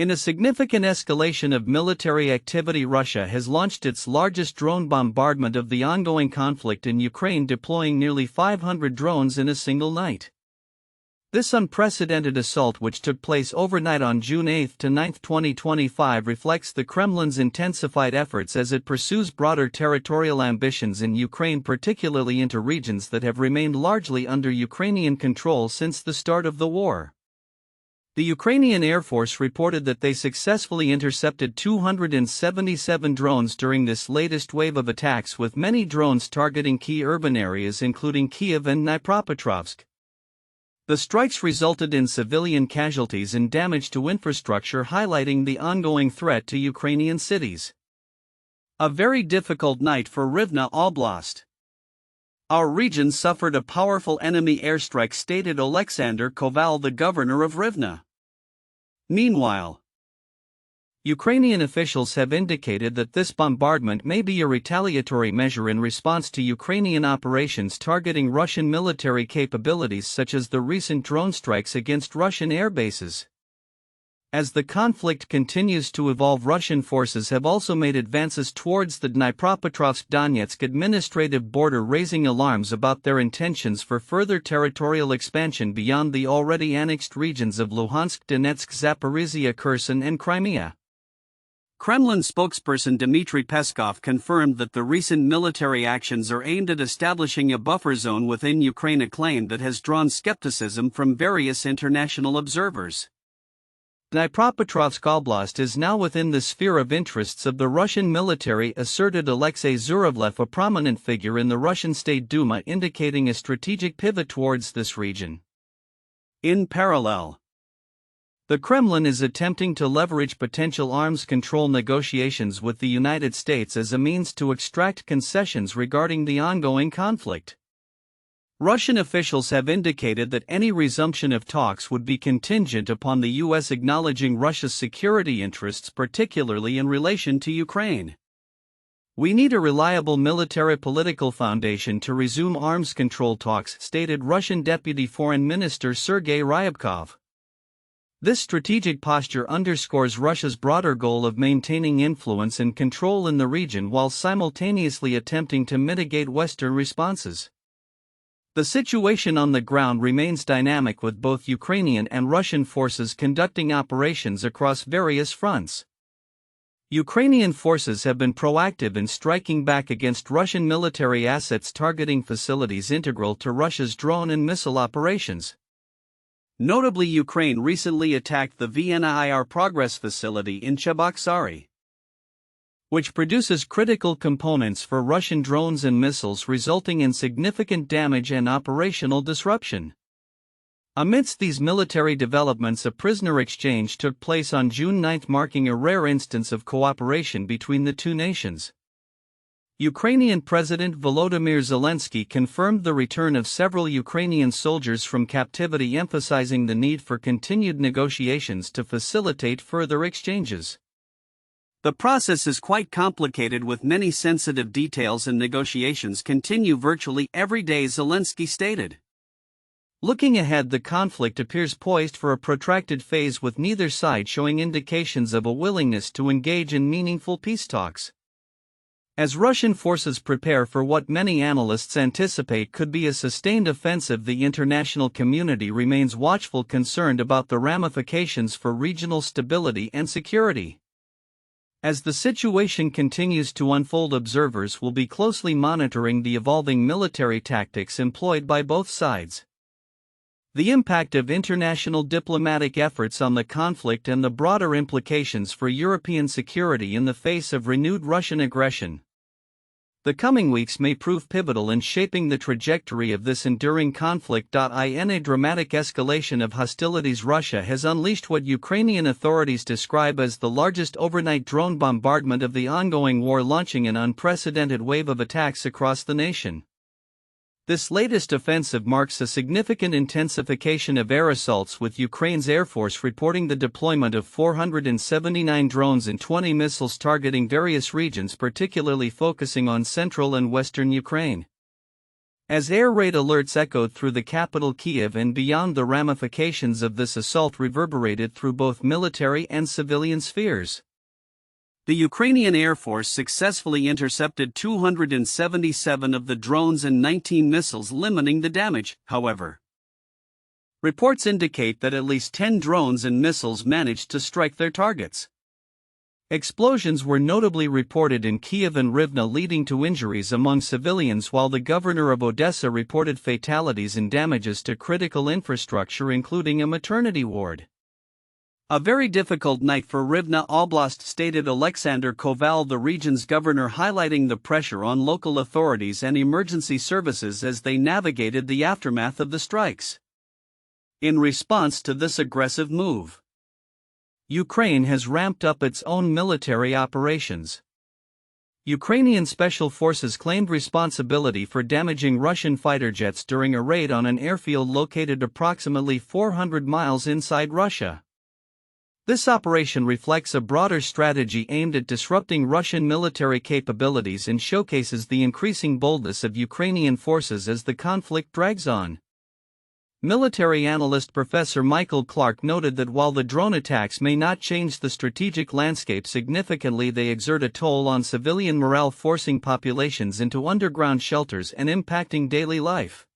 In a significant escalation of military activity, Russia has launched its largest drone bombardment of the ongoing conflict in Ukraine, deploying nearly 500 drones in a single night. This unprecedented assault, which took place overnight on June 8 to 9, 2025, reflects the Kremlin's intensified efforts as it pursues broader territorial ambitions in Ukraine, particularly into regions that have remained largely under Ukrainian control since the start of the war. The Ukrainian Air Force reported that they successfully intercepted 277 drones during this latest wave of attacks, with many drones targeting key urban areas including Kyiv and Dnipropetrovsk. The strikes resulted in civilian casualties and damage to infrastructure, highlighting the ongoing threat to Ukrainian cities. A very difficult night for Rivne Oblast. Our region suffered a powerful enemy airstrike, stated Oleksandr Koval, the governor of Rivne. Meanwhile, Ukrainian officials have indicated that this bombardment may be a retaliatory measure in response to Ukrainian operations targeting Russian military capabilities, such as the recent drone strikes against Russian air bases. As the conflict continues to evolve, Russian forces have also made advances towards the Dnipropetrovsk-Donetsk administrative border, raising alarms about their intentions for further territorial expansion beyond the already annexed regions of Luhansk, Donetsk, Zaporizhia, Kherson, and Crimea. Kremlin spokesperson Dmitry Peskov confirmed that the recent military actions are aimed at establishing a buffer zone within Ukraine, a claim that has drawn skepticism from various international observers. Dnipropetrovsk Oblast is now within the sphere of interests of the Russian military, asserted Alexei Zurevlev, a prominent figure in the Russian State Duma, indicating a strategic pivot towards this region. In parallel, the Kremlin is attempting to leverage potential arms control negotiations with the United States as a means to extract concessions regarding the ongoing conflict. Russian officials have indicated that any resumption of talks would be contingent upon the U.S. acknowledging Russia's security interests, particularly in relation to Ukraine. "We need a reliable military political foundation to resume arms control talks," stated Russian Deputy Foreign Minister Sergei Ryabkov. This strategic posture underscores Russia's broader goal of maintaining influence and control in the region while simultaneously attempting to mitigate Western responses. The situation on the ground remains dynamic, with both Ukrainian and Russian forces conducting operations across various fronts. Ukrainian forces have been proactive in striking back against Russian military assets targeting facilities integral to Russia's drone and missile operations. Notably, Ukraine recently attacked the VNIR Progress facility in Cheboksary, which produces critical components for Russian drones and missiles, resulting in significant damage and operational disruption. Amidst these military developments, a prisoner exchange took place on June 9, marking a rare instance of cooperation between the two nations. Ukrainian President Volodymyr Zelenskyy confirmed the return of several Ukrainian soldiers from captivity, emphasizing the need for continued negotiations to facilitate further exchanges. "The process is quite complicated, with many sensitive details, and negotiations continue virtually every day," Zelenskyy stated. Looking ahead, the conflict appears poised for a protracted phase, with neither side showing indications of a willingness to engage in meaningful peace talks. As Russian forces prepare for what many analysts anticipate could be a sustained offensive, the international community remains watchful, concerned about the ramifications for regional stability and security. As the situation continues to unfold, observers will be closely monitoring the evolving military tactics employed by both sides. The impact of international diplomatic efforts on the conflict and the broader implications for European security in the face of renewed Russian aggression. The coming weeks may prove pivotal in shaping the trajectory of this enduring conflict. In a dramatic escalation of hostilities, Russia has unleashed what Ukrainian authorities describe as the largest overnight drone bombardment of the ongoing war, launching an unprecedented wave of attacks across the nation. This latest offensive marks a significant intensification of air assaults, with Ukraine's Air Force reporting the deployment of 479 drones and 20 missiles targeting various regions, particularly focusing on central and western Ukraine. As air raid alerts echoed through the capital Kyiv and beyond, the ramifications of this assault reverberated through both military and civilian spheres. The Ukrainian Air Force successfully intercepted 277 of the drones and 19 missiles, limiting the damage, however. Reports indicate that at least 10 drones and missiles managed to strike their targets. Explosions were notably reported in Kyiv and Rivne, leading to injuries among civilians, while the governor of Odessa reported fatalities and damages to critical infrastructure, including a maternity ward. A very difficult night for Rivne Oblast, stated Alexander Koval, the region's governor, highlighting the pressure on local authorities and emergency services as they navigated the aftermath of the strikes. In response to this aggressive move, Ukraine has ramped up its own military operations. Ukrainian special forces claimed responsibility for damaging Russian fighter jets during a raid on an airfield located approximately 400 miles inside Russia. This operation reflects a broader strategy aimed at disrupting Russian military capabilities and showcases the increasing boldness of Ukrainian forces as the conflict drags on. Military analyst Professor Michael Clark noted that while the drone attacks may not change the strategic landscape significantly, they exert a toll on civilian morale, forcing populations into underground shelters and impacting daily life.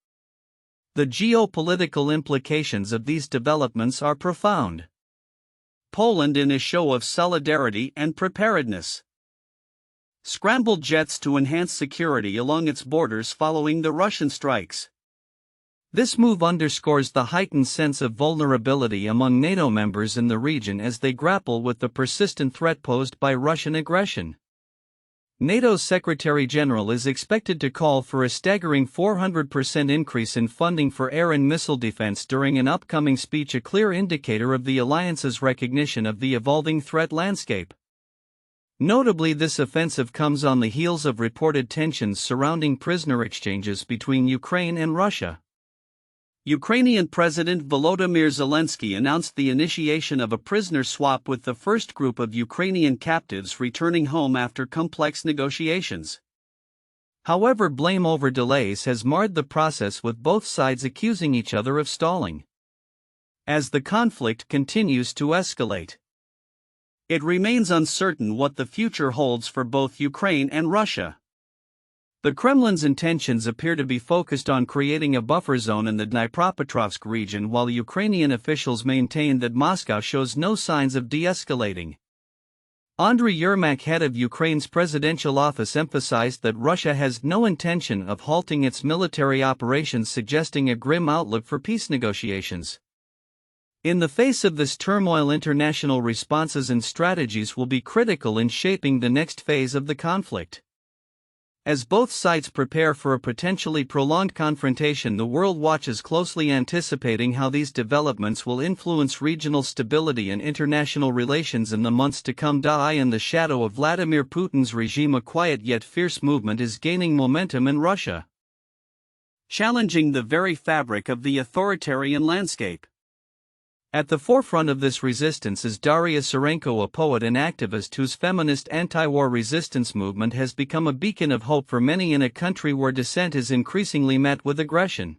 The geopolitical implications of these developments are profound. Poland in a show of solidarity and preparedness scrambled jets to enhance security along its borders following the Russian strikes. This move underscores the heightened sense of vulnerability among NATO members in the region as they grapple with the persistent threat posed by Russian aggression. NATO's Secretary General is expected to call for a staggering 400% increase in funding for air and missile defense during an upcoming speech, a clear indicator of the alliance's recognition of the evolving threat landscape. Notably, this offensive comes on the heels of reported tensions surrounding prisoner exchanges between Ukraine and Russia. Ukrainian President Volodymyr Zelenskyy announced the initiation of a prisoner swap with the first group of Ukrainian captives returning home after complex negotiations. However, blame over delays has marred the process, with both sides accusing each other of stalling. As the conflict continues to escalate, it remains uncertain what the future holds for both Ukraine and Russia. The Kremlin's intentions appear to be focused on creating a buffer zone in the Dnipropetrovsk region, while Ukrainian officials maintain that Moscow shows no signs of de-escalating. Andriy Yermak, head of Ukraine's presidential office, emphasized that Russia has no intention of halting its military operations, suggesting a grim outlook for peace negotiations. In the face of this turmoil, international responses and strategies will be critical in shaping the next phase of the conflict. As both sides prepare for a potentially prolonged confrontation, the world watches closely, anticipating how these developments will influence regional stability and international relations in the months to come. In the shadow of Vladimir Putin's regime, a quiet yet fierce movement is gaining momentum in Russia, challenging the very fabric of the authoritarian landscape. At the forefront of this resistance is Daria Sarenko, a poet and activist whose feminist anti-war resistance movement has become a beacon of hope for many in a country where dissent is increasingly met with aggression.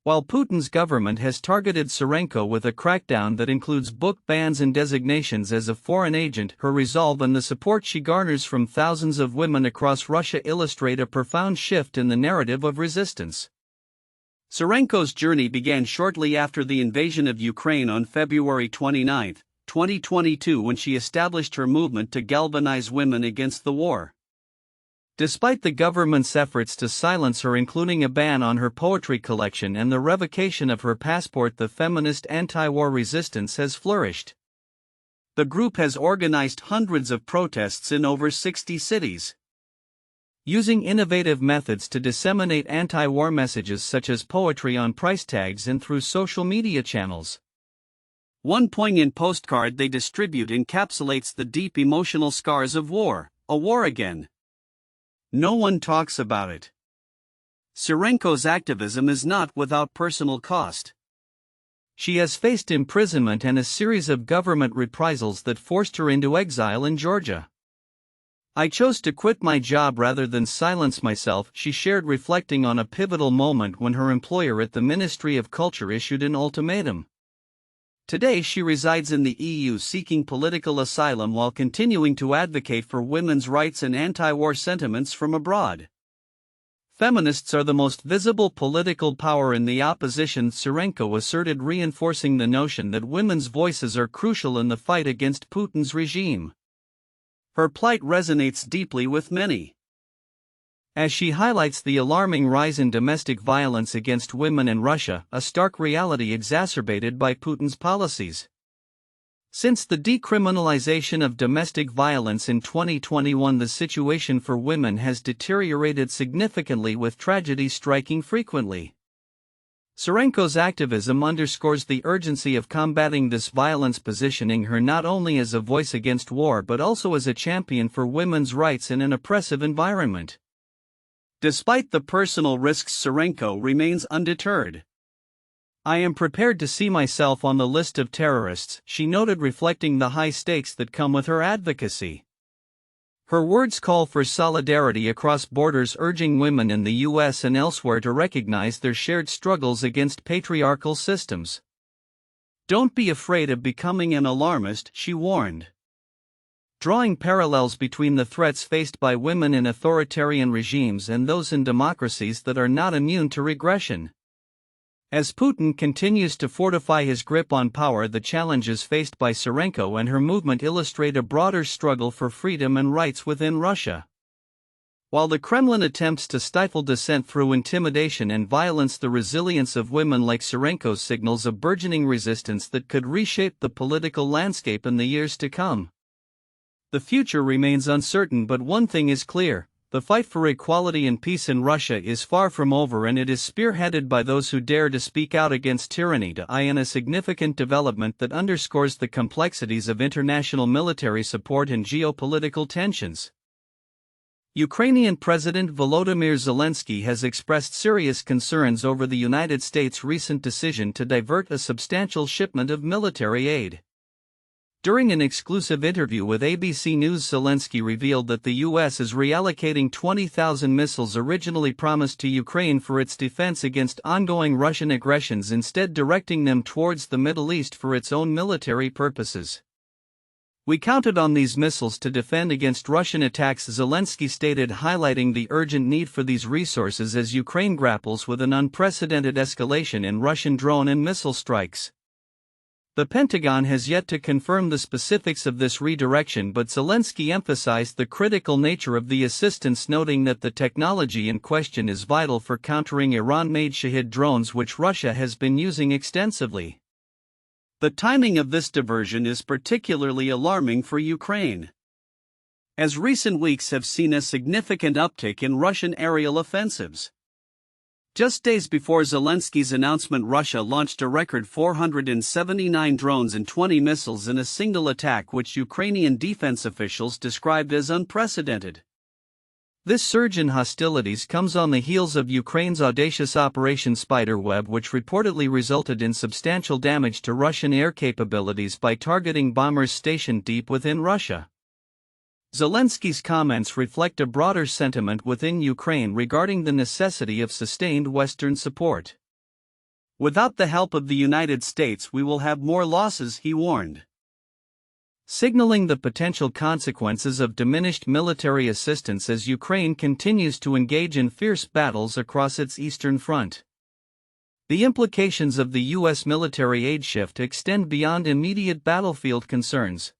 While Putin's government has targeted Sarenko with a crackdown that includes book bans and designations as a foreign agent, her resolve and the support she garners from thousands of women across Russia illustrate a profound shift in the narrative of resistance. Sarenko's journey began shortly after the invasion of Ukraine on February 29, 2022, when she established her movement to galvanize women against the war. Despite the government's efforts to silence her, including a ban on her poetry collection and the revocation of her passport, the feminist anti-war resistance has flourished. The group has organized hundreds of protests in over 60 cities, using innovative methods to disseminate anti-war messages such as poetry on price tags and through social media channels. One poignant postcard they distribute encapsulates the deep emotional scars of war: a war again. No one talks about it. Sarenko's activism is not without personal cost. She has faced imprisonment and a series of government reprisals that forced her into exile in Georgia. "I chose to quit my job rather than silence myself," she shared, reflecting on a pivotal moment when her employer at the Ministry of Culture issued an ultimatum. Today she resides in the EU seeking political asylum while continuing to advocate for women's rights and anti-war sentiments from abroad. Feminists are the most visible political power in the opposition, Tsurenko asserted, reinforcing the notion that women's voices are crucial in the fight against Putin's regime. Her plight resonates deeply with many, as she highlights the alarming rise in domestic violence against women in Russia, a stark reality exacerbated by Putin's policies. Since the decriminalization of domestic violence in 2021, the situation for women has deteriorated significantly, with tragedies striking frequently. Tsurenko's activism underscores the urgency of combating this violence, positioning her not only as a voice against war but also as a champion for women's rights in an oppressive environment. Despite the personal risks, Tsurenko remains undeterred. "I am prepared to see myself on the list of terrorists," she noted, reflecting the high stakes that come with her advocacy. Her words call for solidarity across borders, urging women in the US and elsewhere to recognize their shared struggles against patriarchal systems. "Don't be afraid of becoming an alarmist," she warned, drawing parallels between the threats faced by women in authoritarian regimes and those in democracies that are not immune to regression. As Putin continues to fortify his grip on power, the challenges faced by Tsurenko and her movement illustrate a broader struggle for freedom and rights within Russia. While the Kremlin attempts to stifle dissent through intimidation and violence, the resilience of women like Tsurenko signals a burgeoning resistance that could reshape the political landscape in the years to come. The future remains uncertain, but one thing is clear: the fight for equality and peace in Russia is far from over, and it is spearheaded by those who dare to speak out against tyranny. In a significant development that underscores the complexities of international military support and geopolitical tensions. Ukrainian President Volodymyr Zelenskyy has expressed serious concerns over the United States' recent decision to divert a substantial shipment of military aid. During an exclusive interview with ABC News, Zelenskyy revealed that the U.S. is reallocating 20,000 missiles originally promised to Ukraine for its defense against ongoing Russian aggressions, instead directing them towards the Middle East for its own military purposes. "We counted on these missiles to defend against Russian attacks," Zelenskyy stated, highlighting the urgent need for these resources as Ukraine grapples with an unprecedented escalation in Russian drone and missile strikes. The Pentagon has yet to confirm the specifics of this redirection, but Zelenskyy emphasized the critical nature of the assistance, noting that the technology in question is vital for countering Iran-made Shahid drones, which Russia has been using extensively. The timing of this diversion is particularly alarming for Ukraine, as recent weeks have seen a significant uptick in Russian aerial offensives. Just days before Zelenskyy's announcement, Russia launched a record 479 drones and 20 missiles in a single attack, which Ukrainian defense officials described as unprecedented. This surge in hostilities comes on the heels of Ukraine's audacious Operation Spiderweb, which reportedly resulted in substantial damage to Russian air capabilities by targeting bombers stationed deep within Russia. Zelenskyy's comments reflect a broader sentiment within Ukraine regarding the necessity of sustained Western support. "Without the help of the United States, we will have more losses," he warned, signaling the potential consequences of diminished military assistance as Ukraine continues to engage in fierce battles across its eastern front. The implications of the U.S. military aid shift extend beyond immediate battlefield concerns.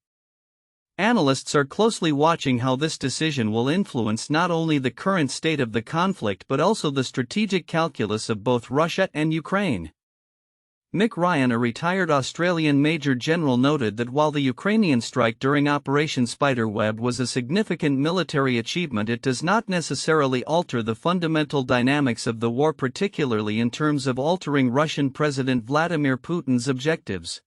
Analysts are closely watching how this decision will influence not only the current state of the conflict but also the strategic calculus of both Russia and Ukraine. Mick Ryan, a retired Australian Major General, noted that while the Ukrainian strike during Operation Spiderweb was a significant military achievement, it does not necessarily alter the fundamental dynamics of the war, particularly in terms of altering Russian President Vladimir Putin's objectives.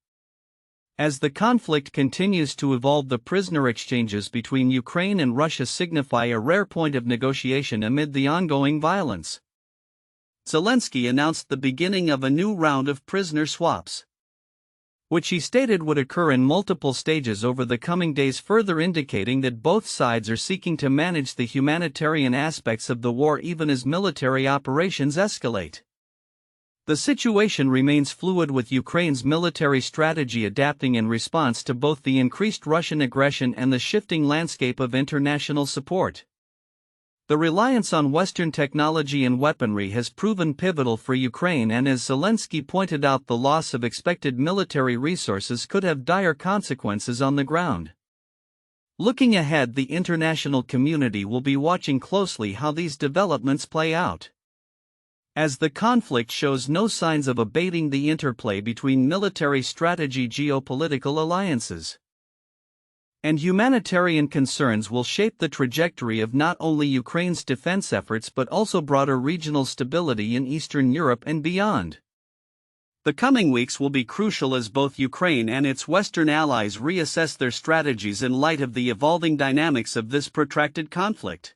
As the conflict continues to evolve, the prisoner exchanges between Ukraine and Russia signify a rare point of negotiation amid the ongoing violence. Zelenskyy announced the beginning of a new round of prisoner swaps, which he stated would occur in multiple stages over the coming days, further indicating that both sides are seeking to manage the humanitarian aspects of the war even as military operations escalate. The situation remains fluid, with Ukraine's military strategy adapting in response to both the increased Russian aggression and the shifting landscape of international support. The reliance on Western technology and weaponry has proven pivotal for Ukraine, and as Zelenskyy pointed out, the loss of expected military resources could have dire consequences on the ground. Looking ahead, the international community will be watching closely how these developments play out. As the conflict shows no signs of abating, the interplay between military strategy, geopolitical alliances, and humanitarian concerns will shape the trajectory of not only Ukraine's defense efforts but also broader regional stability in Eastern Europe and beyond. The coming weeks will be crucial as both Ukraine and its Western allies reassess their strategies in light of the evolving dynamics of this protracted conflict.